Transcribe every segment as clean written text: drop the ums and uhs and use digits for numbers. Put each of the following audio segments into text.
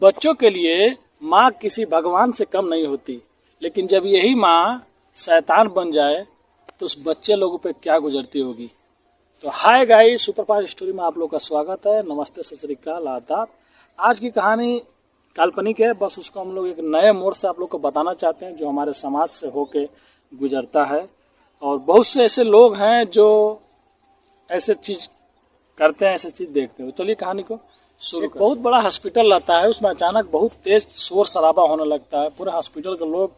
बच्चों के लिए माँ किसी भगवान से कम नहीं होती, लेकिन जब यही माँ शैतान बन जाए तो उस बच्चे लोगों पे क्या गुजरती होगी। तो हाय गाइस, सुपरफास्ट स्टोरी में आप लोग का स्वागत है। नमस्ते, सत श्री अकाल, आदाब। आज की कहानी काल्पनिक है, बस उसको हम लोग एक नए मोड़ से आप लोग को बताना चाहते हैं जो हमारे समाज से होके गुजरता है। और बहुत से ऐसे लोग हैं जो ऐसे चीज़ करते हैं, ऐसे चीज़ देखते हैं। तो चलिए कहानी को शुरू करते हैं। बहुत बड़ा हॉस्पिटल रहता है, उसमें अचानक बहुत तेज शोर शराबा होने लगता है। पूरे हॉस्पिटल के लोग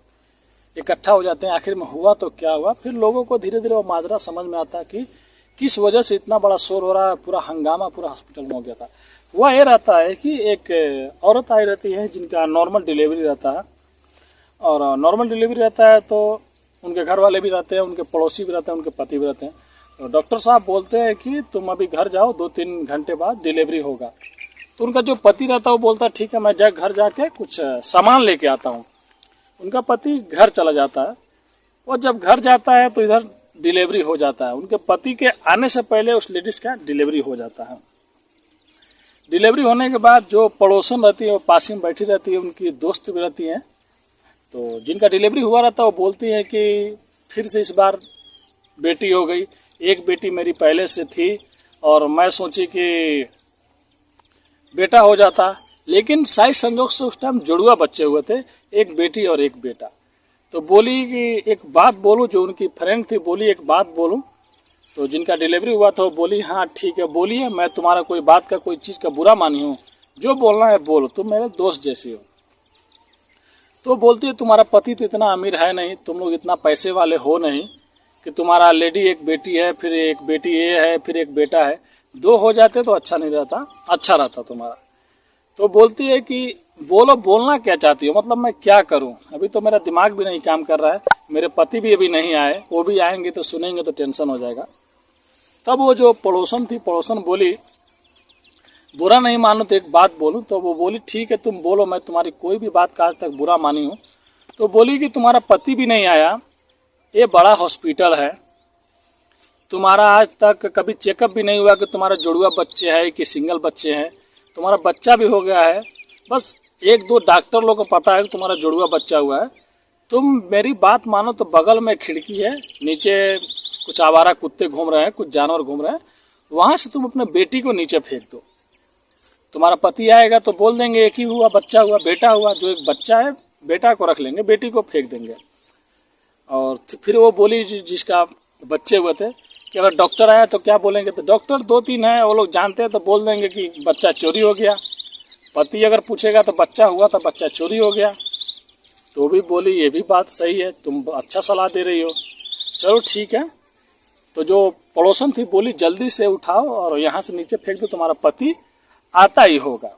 इकट्ठा हो जाते हैं। आखिर में हुआ तो क्या हुआ। फिर लोगों को धीरे धीरे वो माजरा समझ में आता है कि किस वजह से इतना बड़ा शोर हो रहा है। पूरा हंगामा पूरा हॉस्पिटल में हो गया था। वह ये रहता है कि एक औरत आई रहती है जिनका नॉर्मल डिलीवरी रहता है। और नॉर्मल डिलीवरी रहता है तो उनके घर वाले भी रहते हैं, उनके पड़ोसी भी रहते हैं, उनके पति भी रहते हैं। तो डॉक्टर साहब बोलते हैं कि तुम अभी घर जाओ, 2-3 घंटे बाद डिलीवरी होगा। तो उनका जो पति रहता है वो बोलता है ठीक है, मैं घर जाके कुछ सामान लेके आता हूँ। उनका पति घर चला जाता है और जब घर जाता है तो इधर डिलीवरी हो जाता है। उनके पति के आने से पहले उस लेडीज का डिलीवरी हो जाता है। डिलीवरी होने के बाद जो पड़ोसन रहती है वो पास में बैठी रहती है, उनकी दोस्त भी रहती हैं। तो जिनका डिलीवरी हुआ रहता है वो बोलती है कि फिर से इस बार बेटी हो गई। एक बेटी मेरी पहले से थी और मैं सोची कि बेटा हो जाता, लेकिन शायद संजोग से उस टाइम जुड़वा बच्चे हुए थे, एक बेटी और एक बेटा। तो बोली कि एक बात बोलूं, जो उनकी फ्रेंड थी बोली एक बात बोलूं। तो जिनका डिलीवरी हुआ था वो बोली हाँ ठीक है बोलिए, मैं तुम्हारा कोई बात का कोई चीज़ का बुरा मानी हूँ, जो बोलना है बोलो, तुम मेरे दोस्त जैसी हो। तो बोलती है तुम्हारा पति तो इतना अमीर है नहीं, तुम लोग इतना पैसे वाले हो नहीं कि तुम्हारा लेडी एक बेटी है, फिर एक बेटी ये है, फिर एक बेटा है। 2 हो जाते तो अच्छा नहीं रहता, अच्छा रहता तुम्हारा। तो बोलती है कि बोलो, बोलना क्या चाहती हो, मतलब मैं क्या करूं, अभी तो मेरा दिमाग भी नहीं काम कर रहा है, मेरे पति भी अभी नहीं आए, वो भी आएंगे तो सुनेंगे तो टेंशन हो जाएगा। तब वो जो पड़ोसन थी, पड़ोसन बोली बुरा नहीं मानो तो एक बात बोलूं। तो वो बोली ठीक है तुम बोलो, मैं तुम्हारी कोई भी बात का आज तक बुरा मानी हूँ। तो बोली कि तुम्हारा पति भी नहीं आया, ये बड़ा हॉस्पिटल है, तुम्हारा आज तक कभी चेकअप भी नहीं हुआ कि तुम्हारा जुड़वा बच्चे है कि सिंगल बच्चे हैं। तुम्हारा बच्चा भी हो गया है, बस 1-2 डॉक्टर लोग को पता है कि तुम्हारा जुड़वा बच्चा हुआ है। तुम मेरी बात मानो तो बगल में खिड़की है, नीचे कुछ आवारा कुत्ते घूम रहे हैं, कुछ जानवर घूम रहे हैं, वहाँ से तुम अपने बेटी को नीचे फेंक दो। तुम्हारा पति आएगा तो बोल देंगे एक ही हुआ, बच्चा हुआ, बेटा हुआ। जो एक बच्चा है बेटा को रख लेंगे, बेटी को फेंक देंगे। और फिर वो बोली जिसका बच्चे हुए थे कि अगर डॉक्टर आया तो क्या बोलेंगे। तो डॉक्टर 2-3 हैं, वो लोग जानते हैं, तो बोल देंगे कि बच्चा चोरी हो गया। पति अगर पूछेगा तो बच्चा हुआ तो बच्चा चोरी हो गया। तो भी बोली ये भी बात सही है, तुम अच्छा सलाह दे रही हो, चलो ठीक है। तो जो पड़ोसन थी बोली जल्दी से उठाओ और यहाँ से नीचे फेंक दो, तुम्हारा पति आता ही होगा।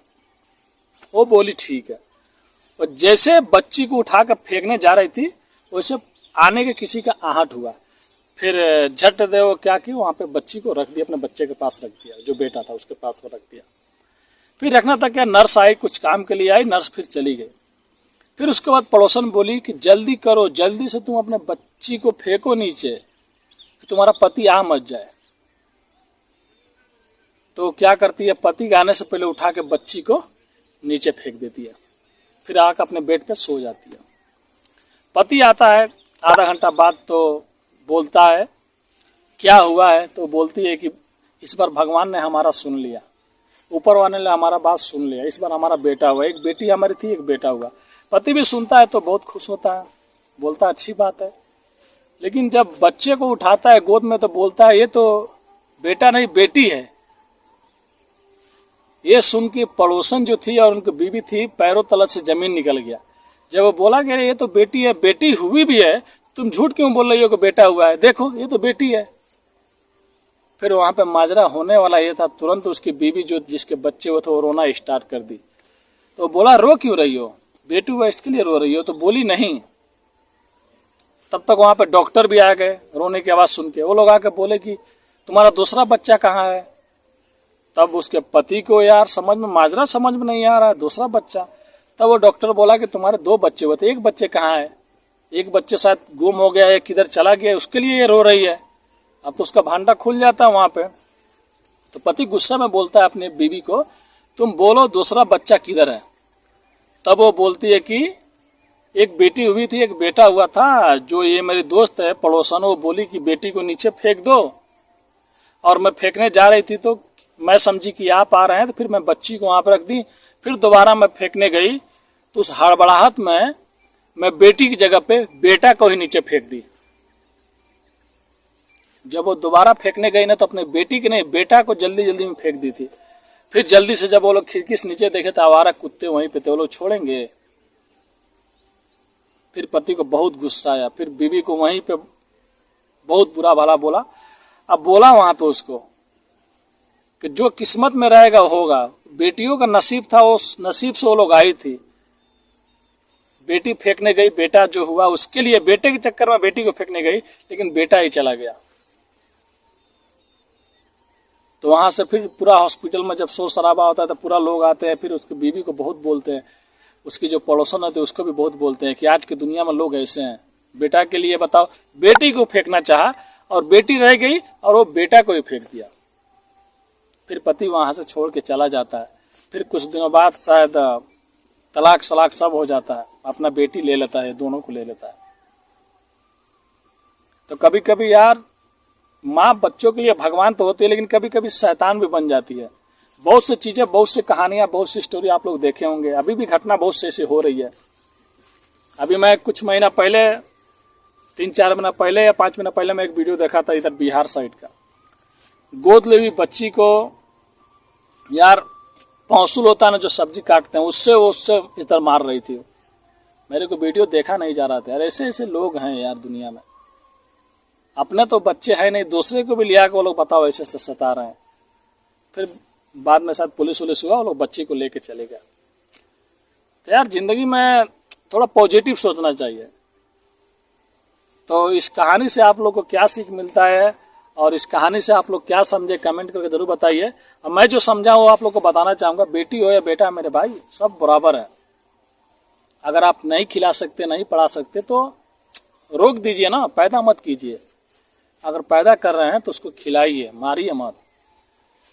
वो बोली ठीक है। और जैसे बच्ची को उठा कर फेंकने जा रही थी वैसे आने के किसी का आहट हुआ। फिर झट दे वो क्या की, वहाँ पे बच्ची को रख दिया, अपने बच्चे के पास रख दिया, जो बेटा था उसके पास रख दिया। फिर रखना था क्या, नर्स आई, कुछ काम के लिए आई, नर्स फिर चली गई। फिर उसके बाद पड़ोसन बोली कि जल्दी करो, जल्दी से तुम अपने बच्ची को फेंको नीचे, तुम्हारा पति आ मत जाए। तो क्या करती है, पति के आने से पहले उठा के बच्ची को नीचे फेंक देती है, फिर आकर अपने बेड पे सो जाती है। पति आता है आधा घंटा बाद तो बोलता है क्या हुआ है। तो बोलती है कि इस बार भगवान ने हमारा सुन लिया, ऊपर वाले ने हमारा बात सुन लिया, इस बार हमारा बेटा हुआ। एक बेटी हमारी थी, एक बेटा हुआ। पति भी सुनता है तो बहुत खुश होता है, बोलता है अच्छी बात है। लेकिन जब बच्चे को उठाता है गोद में तो बोलता है ये तो बेटा नहीं बेटी है। ये सुन के पड़ोसन जो थी और उनकी बीवी थी, पैरों तले से जमीन निकल गया। जब वो बोला कि ये तो बेटी है, बेटी हुई भी है, तुम झूठ क्यों बोल रही हो कि बेटा हुआ है, देखो ये तो बेटी है। फिर वहाँ पे माजरा होने वाला ये था, तुरंत उसकी बीवी जो जिसके बच्चे हुए थे वो रोना स्टार्ट कर दी। तो बोला रो क्यों रही हो, बेटी हुआ इसके लिए रो रही हो। तो बोली नहीं। तब तक वहाँ पे डॉक्टर भी आ गए रोने की आवाज़ सुन के। वो लोग आके बोले कि तुम्हारा दूसरा बच्चा कहाँ है। तब उसके पति को यार समझ में माजरा समझ में नहीं आ रहा है, दूसरा बच्चा। तब वो डॉक्टर बोला कि तुम्हारे 2 बच्चे हुए थे, एक बच्चे कहाँ है, एक बच्चे शायद गुम हो गया है, किधर चला गया, उसके लिए ये रो रही है। अब तो उसका भांडा खुल जाता है वहाँ पे। तो पति गुस्सा में बोलता है अपनी बीवी को, तुम बोलो दूसरा बच्चा किधर है। तब वो बोलती है कि एक बेटी हुई थी, एक बेटा हुआ था। जो ये मेरी दोस्त है पड़ोसन, वो बोली कि बेटी को नीचे फेंक दो, और मैं फेंकने जा रही थी तो मैं समझी कि आप आ रहे हैं, तो फिर मैं बच्ची को वहां पर रख दी। फिर दोबारा मैं फेंकने गई तो उस हड़बड़ाहट में मैं बेटी की जगह पे बेटा को ही नीचे फेंक दी। जब वो दोबारा फेंकने गई ना तो अपने बेटी के नहीं, बेटा को जल्दी जल्दी में फेंक दी थी। फिर जल्दी से जब वो लोग खिड़की से नीचे देखे तो आवारा कुत्ते वहीं पे थे, वो लोग छोड़ेंगे? फिर पति को बहुत गुस्सा आया, फिर बीवी को वहीं पे बहुत बुरा भला बोला। अब बोला वहां पे उसको कि जो किस्मत में रहेगा होगा। बेटियों का नसीब था, वो नसीब से वो लोग आई थी। बेटी फेंकने गई, बेटा जो हुआ उसके लिए, बेटे के चक्कर में बेटी को फेंकने गई, लेकिन बेटा ही चला गया। तो वहां से फिर पूरा हॉस्पिटल में जब शोर शराबा होता है तो पूरा लोग आते हैं, फिर उसकी बीवी को बहुत बोलते हैं, उसकी जो पड़ोसन होते हैं उसको भी बहुत बोलते हैं कि आज की दुनिया में लोग ऐसे हैं। बेटा के लिए बताओ, बेटी को फेंकना चाहा और बेटी रह गई और वो बेटा को ही फेंक दिया। फिर पति वहां से छोड़ के चला जाता है। फिर कुछ दिनों बाद शायद तलाक सलाक सब हो जाता है, अपना बेटी ले लेता है, दोनों को ले लेता है। तो कभी कभी यार माँ बच्चों के लिए भगवान तो होती है, लेकिन कभी कभी शैतान भी बन जाती है। बहुत सी चीजें, बहुत सी कहानियां, बहुत सी स्टोरी आप लोग देखे होंगे। अभी भी घटना बहुत से ऐसे हो रही है। अभी मैं कुछ महीना पहले, 3-4 महीना पहले या 5 महीना पहले मैं एक वीडियो देखा था इधर बिहार साइड का। गोद ली हुई बच्ची को यार पौंसुल होता है ना जो सब्जी काटते हैं, उससे इधर मार रही थी। मेरे को वीडियो देखा नहीं जा रहा था यार। ऐसे ऐसे लोग हैं यार दुनिया में। अपने तो बच्चे हैं नहीं, दूसरे को भी लिया के वो लोग बताओ ऐसे से सता रहे हैं। फिर बाद में शायद पुलिस वुलिस हुआ, वो लोग बच्ची को लेके चले गए। तो यार जिंदगी में थोड़ा पॉजिटिव सोचना चाहिए। तो इस कहानी से आप लोग को क्या सीख मिलता है और इस कहानी से आप लोग क्या समझे, कमेंट करके जरूर बताइए। और मैं जो समझा वो आप लोग को बताना चाहूँगा। बेटी हो या बेटा, मेरे भाई सब बराबर है। अगर आप नहीं खिला सकते, नहीं पढ़ा सकते तो रोक दीजिए ना, पैदा मत कीजिए। अगर पैदा कर रहे हैं तो उसको खिलाइए, मारिए मत।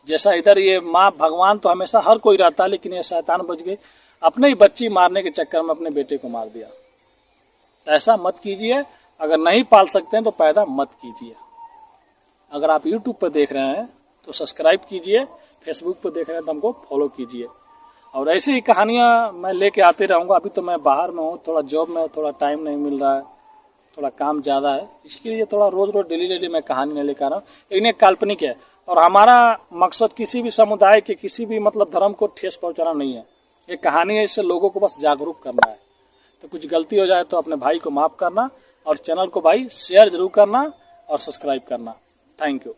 जैसा इधर ये माँ, भगवान तो हमेशा हर कोई रहता है, लेकिन ये शैतान बच गई, अपने ही बच्ची मारने के चक्कर में अपने बेटे को मार दिया। तो ऐसा मत कीजिए। अगर नहीं पाल सकते हैं तो पैदा मत कीजिए। अगर आप यूट्यूब पर देख रहे हैं तो सब्सक्राइब कीजिए, फेसबुक पर देख रहे हैं तो हमको फॉलो कीजिए। और ऐसी ही कहानियाँ मैं लेके आते रहूँगा। अभी तो मैं बाहर में हूँ, थोड़ा जॉब में थोड़ा टाइम नहीं मिल रहा है, थोड़ा काम ज़्यादा है, इसके लिए थोड़ा रोज़ डेली मैं कहानी नहीं लेकर आ रहा हूँ। लेकिन ये काल्पनिक है और हमारा मकसद किसी भी समुदाय के, किसी भी मतलब धर्म को ठेस पहुँचाना नहीं है। ये कहानी है, इससे लोगों को बस जागरूक करना है। तो कुछ गलती हो जाए तो अपने भाई को माफ़ करना और चैनल को भाई शेयर जरूर करना और सब्सक्राइब करना। Thank you.